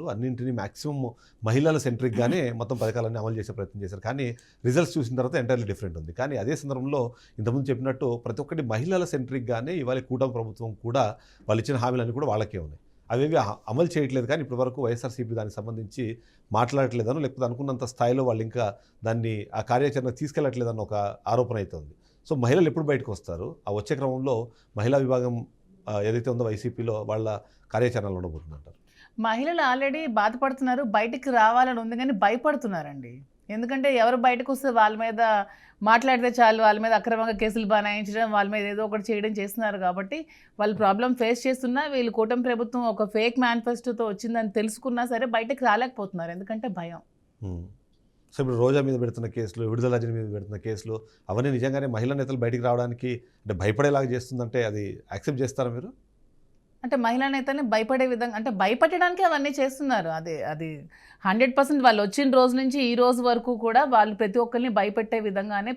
పథకాలు అన్నింటినీ మ్యాక్సిమం మహిళల సెంట్రిక్గానే మొత్తం పథకాలన్నీ అమలు చేసే ప్రయత్నం చేశారు. కానీ రిజల్ట్స్ చూసిన తర్వాత ఎంటైర్లీ డిఫరెంట్ ఉంది. కానీ అదే సందర్భంలో ఇంతకుముందు చెప్పినట్టు ప్రతి ఒక్కటి మహిళల సెంట్రిక్గానే ఇవాళ కూటమి ప్రభుత్వం కూడా వాళ్ళు ఇచ్చిన హామీలన్నీ కూడా వాళ్ళకే ఉన్నాయి. అవేవి అమలు చేయట్లేదు. కానీ ఇప్పటివరకు వైఎస్ఆర్సీపీ దానికి సంబంధించి మాట్లాడట్లేదనో లేకపోతే అనుకున్నంత స్థాయిలో వాళ్ళు ఇంకా దాన్ని ఆ కార్యాచరణ తీసుకెళ్లట్లేదన్న ఒక ఆరోపణ అయితే ఉంది. సో మహిళలు ఎప్పుడు బయటకు వస్తారు? ఆ వచ్చే క్రమంలో మహిళా విభాగం ఏదైతే ఉందో వైసీపీలో వాళ్ళ కార్యాచరణలు ఉండబోతుందంటారు. మహిళలు ఆల్రెడీ బాధపడుతున్నారు, బయటికి రావాలని ఉంది కానీ భయపడుతున్నారండి. ఎందుకంటే ఎవరు బయటకు వస్తే వాళ్ళ మీద మాట్లాడితే చాలు, వాళ్ళ మీద అక్రమంగా కేసులు బనాయించడం, వాళ్ళ మీద ఏదో ఒకటి చేయడం చేస్తున్నారు. కాబట్టి వాళ్ళు ప్రాబ్లం ఫేస్ చేస్తున్నా వీళ్ళు కూటమి ప్రభుత్వం ఒక ఫేక్ మేనిఫెస్టోతో వచ్చిందని తెలుసుకున్నా సరే బయటకు రాలేకపోతున్నారు. ఎందుకంటే భయం. సో ఇప్పుడు రోజా మీద పెడుతున్న కేసులు, విడుదల రజని మీద పెడుతున్న కేసులు అవన్నీ నిజంగానే మహిళా నేతలు బయటికి రావడానికి అంటే భయపడేలాగా చేస్తుందంటే అది యాక్సెప్ట్ చేస్తారా మీరు? అంటే మహిళా నేతల్ని భయపడే విధంగా, అంటే భయపడడానికి అవన్నీ చేస్తున్నారు. అది 100% వాళ్ళు వచ్చిన రోజు నుంచి ఈ రోజు వరకు కూడా వాళ్ళు ప్రతి ఒక్కరిని భయపెట్టే విధంగానే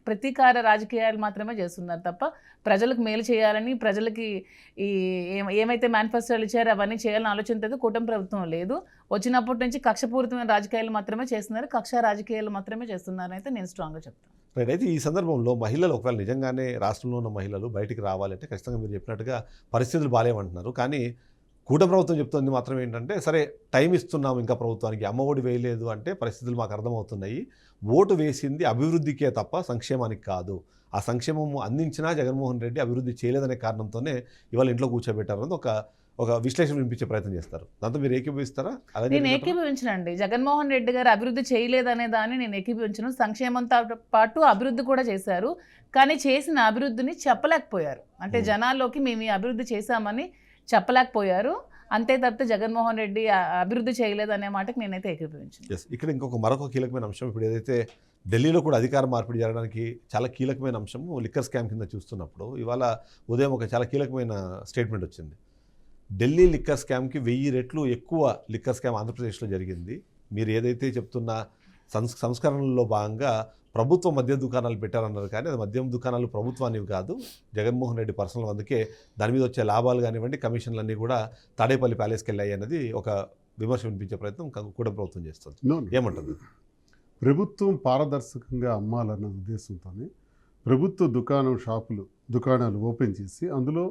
ప్రతీకార రాజకీయాలు మాత్రమే చేస్తున్నారు తప్ప ప్రజలకు మేలు చేయాలని, ప్రజలకి ఈ ఏమైతే మేనిఫెస్టోలు ఇచ్చారో అవన్నీ చేయాలని ఆలోచనతో కూటమి ప్రభుత్వం లేదు. వచ్చినప్పటి నుంచి కక్షపూరితమైన రాజకీయాలు మాత్రమే చేస్తున్నారు, కక్ష రాజకీయాలు మాత్రమే చేస్తున్నారు అయితే నేను స్ట్రాంగ్గా చెప్తాను. రైట్. అయితే ఈ సందర్భంలో మహిళలు ఒకవేళ నిజంగానే రాష్ట్రంలో ఉన్న మహిళలు బయటికి రావాలంటే ఖచ్చితంగా మీరు చెప్పినట్టుగా పరిస్థితులు బాగాలేమంటున్నారు. కానీ కూటమి ప్రభుత్వం చెప్తుంది మాత్రం ఏంటంటే సరే టైం ఇస్తున్నాము ఇంకా ప్రభుత్వానికి, అమ్మ ఒడి వేయలేదు అంటే పరిస్థితులు మాకు అర్థమవుతున్నాయి, ఓటు వేసింది అభివృద్ధికే తప్ప సంక్షేమానికి కాదు, ఆ సంక్షేమం అందించినా జగన్మోహన్ రెడ్డి అభివృద్ధి చేయలేదనే కారణంతోనే ఇవాళ ఇంట్లో కూర్చోబెట్టారన్నది ఒక విశ్లేషణ వినిపించే ప్రయత్నం చేస్తారు. దాంతో మీరు ఏకీభవిస్తారా? నేను ఏకీభవించనండి. జగన్మోహన్ రెడ్డి గారు అభివృద్ధి చేయలేదనే దాన్ని నేను ఏకీభవించను. సంక్షేమంతో పాటు అభివృద్ధి కూడా చేశారు. కానీ చేసిన అభివృద్ధిని చెప్పలేకపోయారు. అంటే జనాల్లోకి మేము ఈ అభివృద్ధి చేశామని చెప్పలేకపోయారు. అంతే తప్పితే జగన్మోహన్ రెడ్డి అభివృద్ధి చేయలేదనే మాటకి నేనైతే ఏకీభవించను. ఇక్కడ మరొక కీలకమైన అంశం, ఇప్పుడు ఏదైతే ఢిల్లీలో కూడా అధికార మార్పిడి జరగడానికి చాలా కీలకమైన అంశము లిక్కర్ స్కామ్ కింద చూస్తున్నప్పుడు ఇవాళ ఉదయం ఒక చాలా కీలకమైన స్టేట్మెంట్ వచ్చింది. ఢిల్లీ లిక్కర్ స్కామ్కి 1000 రెట్లు ఎక్కువ లిక్కర్ స్కామ్ ఆంధ్రప్రదేశ్లో జరిగింది. మీరు ఏదైతే చెప్తున్న సంస్కరణల్లో భాగంగా ప్రభుత్వ మద్యం దుకాణాలు పెట్టారన్నారు, కానీ అది మద్యం దుకాణాలు ప్రభుత్వానివి కాదు, జగన్మోహన్ రెడ్డి పర్సనల్. అందుకే దాని మీద వచ్చే లాభాలు కానివ్వండి, కమిషన్లన్నీ కూడా తాడేపల్లి ప్యాలెస్కి వెళ్ళాయి అన్నది ఒక విమర్శ వినిపించే ప్రయత్నం కూడా ప్రభుత్వం చేస్తుంది. ఏమంటుంది? ప్రభుత్వం పారదర్శకంగా అమ్మాలన్న ఉద్దేశంతోనే ప్రభుత్వ దుకాణాలు ఓపెన్ చేసి అందులో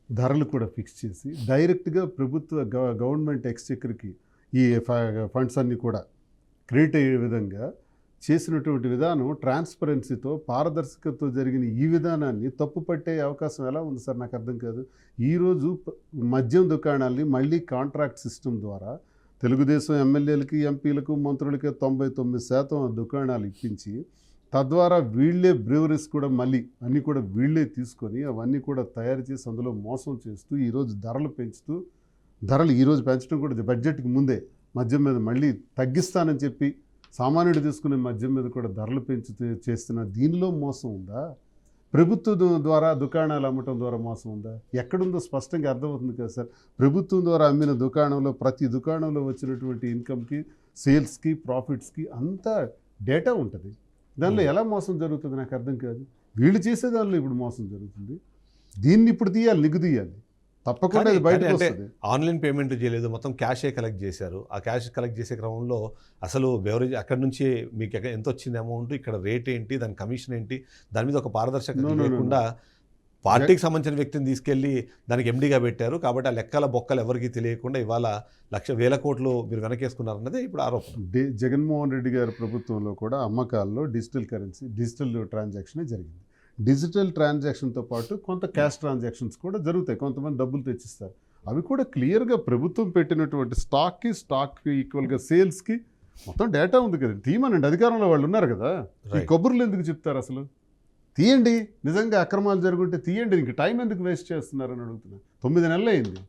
ధరలు కూడా ఫిక్స్ చేసి డైరెక్ట్గా ప్రభుత్వ గవర్నమెంట్ ఎక్స్చెక్కర్కి ఈ ఫండ్స్ అన్నీ కూడా క్రియేట్ అయ్యే విధంగా చేసినటువంటి విధానం ట్రాన్స్పరెన్సీతో పారదర్శకతతో జరిగిన ఈ విధానాన్ని తప్పుపట్టే అవకాశం ఎలా ఉంది సార్? నాకు అర్థం కాదు. ఈరోజు మద్యం దుకాణాలని మళ్ళీ కాంట్రాక్ట్ సిస్టమ్ ద్వారా తెలుగుదేశం ఎమ్మెల్యేలకి, ఎంపీలకు, మంత్రులకి 99% దుకాణాలు ఇప్పించి తద్వారా వీళ్ళే బ్రేవరీస్ కూడా మళ్ళీ అన్నీ కూడా వీళ్ళే తీసుకొని అవన్నీ కూడా తయారు చేసి అందులో మోసం చేస్తూ ఈరోజు ధరలు ఈరోజు పెంచడం కూడా బడ్జెట్కి ముందే మద్యం మీద మళ్ళీ తగ్గిస్తానని చెప్పి సామాన్యుడు తీసుకునే మద్యం మీద కూడా ధరలు పెంచుతూ చేస్తున్న దీనిలో మోసం ఉందా? ప్రభుత్వం ద్వారా దుకాణాలు అమ్మటం ద్వారా మోసం ఉందా? ఎక్కడుందో స్పష్టంగా అర్థమవుతుంది కదా సార్. ప్రభుత్వం ద్వారా అమ్మిన దుకాణంలో ప్రతి దుకాణంలో వచ్చినటువంటి ఇన్కమ్కి, సేల్స్కి, ప్రాఫిట్స్కి అంతా డేటా ఉంటుంది. దానిలో ఎలా మోసం జరుగుతుంది నాకు అర్థం కాదు. వీళ్ళు చేసే దానిలో ఇప్పుడు మోసం జరుగుతుంది. దీన్ని ఇప్పుడు తీయాలి, నిగ్గు తీయాలి, తప్పకుండా బయటకు వస్తుంది. ఆన్లైన్ పేమెంట్ చేయలేదు, మొత్తం క్యాషే కలెక్ట్ చేశారు. ఆ క్యాష్ కలెక్ట్ చేసే క్రమంలో అసలు బెవరేజ్ అక్కడి నుంచి మీకు ఎంత వచ్చింది అమౌంట్, ఇక్కడ రేట్ ఏంటి, దాని కమిషన్ ఏంటి, దాని మీద ఒక పారదర్శకత లేకుండా పార్టీకి సంబంధించిన వ్యక్తిని తీసుకెళ్ళి దానికి ఎండీగా పెట్టారు. కాబట్టి ఆ లెక్కల బొక్కలు ఎవరికి తెలియకుండా ఇవాళ వేల కోట్లు మీరు వెనకేసుకున్నారన్నదే ఇప్పుడు ఆరోపణ. జగన్మోహన్ రెడ్డి గారి ప్రభుత్వంలో కూడా అమ్మకాల్లో డిజిటల్ ట్రాన్సాక్షనే జరిగింది. డిజిటల్ ట్రాన్సాక్షన్తో పాటు కొంత క్యాష్ ట్రాన్సాక్షన్స్ కూడా జరుగుతాయి. కొంతమంది డబ్బులు తెచ్చిస్తారు. అవి కూడా క్లియర్గా ప్రభుత్వం పెట్టినటువంటి స్టాక్కి ఈక్వల్గా సేల్స్కి మొత్తం డేటా ఉంది కదా. తీయమనండి, అధికారంలో వాళ్ళు ఉన్నారు కదా. ఈ కబుర్లు ఎందుకు చెప్తారు? అసలు తీయండి. నిజంగా అక్రమాలు జరుగుంటే తీయండి. ఇంక టైం ఎందుకు వేస్ట్ చేస్తున్నారని అడుగుతున్నా. 9 నెలలు అయింది.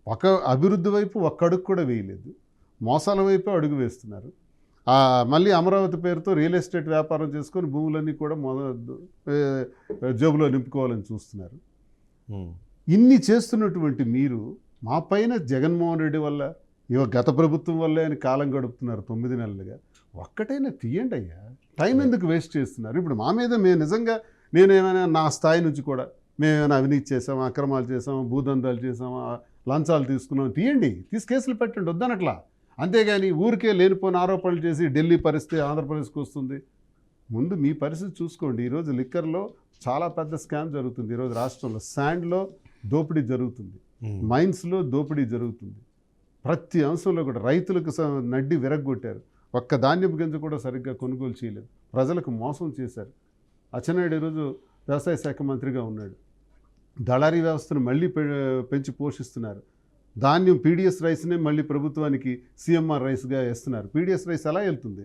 ఒక అభివృద్ధి వైపు ఒక్క అడుగు కూడా వేయలేదు, మోసాల వైపు అడుగు వేస్తున్నారు. మళ్ళీ అమరావతి పేరుతో రియల్ ఎస్టేట్ వ్యాపారం చేసుకొని భూములన్నీ కూడా జేబులో నింపుకోవాలని చూస్తున్నారు. ఇన్ని చేస్తున్నటువంటి మీరు మా పైన జగన్మోహన్ రెడ్డి వల్ల గత ప్రభుత్వం వల్లే అని కాలం గడుపుతున్నారు 9 నెలలుగా. ఒక్కటైనా తీయండి అయ్యా, టైం ఎందుకు వేస్ట్ చేస్తున్నారు? ఇప్పుడు మా మీద నేనేమైనా నా స్థాయి నుంచి కూడా మేమేమైనా అవినీతి చేసామా, అక్రమాలు చేసామా, భూదందాలు చేసామా, లంచాలు తీసుకున్నాం, తీయండి, కేసులు పెట్టండి, వద్దనట్లా. అంతేగాని ఊరికే లేనిపోయిన ఆరోపణలు చేసి ఢిల్లీ పరిస్థితి ఆంధ్రప్రదేశ్కి వస్తుంది. ముందు మీ పరిస్థితి చూసుకోండి. ఈరోజు లిక్కర్లో చాలా పెద్ద స్కామ్ జరుగుతుంది. ఈరోజు రాష్ట్రంలో శాండ్లో దోపిడీ జరుగుతుంది, మైన్స్లో దోపిడీ జరుగుతుంది. ప్రతి అంశంలో కూడా రైతులకు నడ్డి విరగ్గొట్టారు. ఒక్క ధాన్యపు గింజ కూడా సరిగ్గా కొనుగోలు చేయలేదు, ప్రజలకు మోసం చేశారు. అచ్చెన్నాయుడు ఈరోజు వ్యవసాయ శాఖ మంత్రిగా ఉన్నాడు. దళారీ వ్యవస్థను మళ్ళీ పెంచి పోషిస్తున్నారు. ధాన్యం పీడిఎస్ రైస్నే మళ్ళీ ప్రభుత్వానికి సిఎంఆర్ రైస్గా వేస్తున్నారు. పీడిఎస్ రైస్ ఎలా వెళ్తుంది?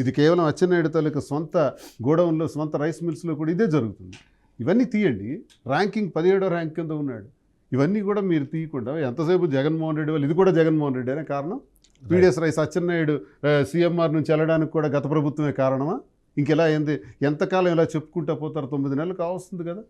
ఇది కేవలం అచ్చెన్నాయుడు తాలూకా సొంత గోడౌన్లో, సొంత రైస్ మిల్స్లో కూడా ఇదే జరుగుతుంది. ఇవన్నీ తీయండి. ర్యాంకింగ్ 17వ ర్యాంక్ కింద ఉన్నాడు. ఇవన్నీ కూడా మీరు తీయకుండా ఎంతసేపు జగన్మోహన్ రెడ్డి వాళ్ళు, ఇది కూడా జగన్మోహన్ రెడ్డి అనే కారణం. పీడిఎస్ రైస్ అచ్చెన్నాయుడు సిఎంఆర్ నుంచి వెళ్ళడానికి కూడా గత ప్రభుత్వమే కారణమా? ఇంకెలా ఎంతకాలం ఇలా చెప్పుకుంటా పోతారు? 9 నెలలు కావస్తుంది కదా.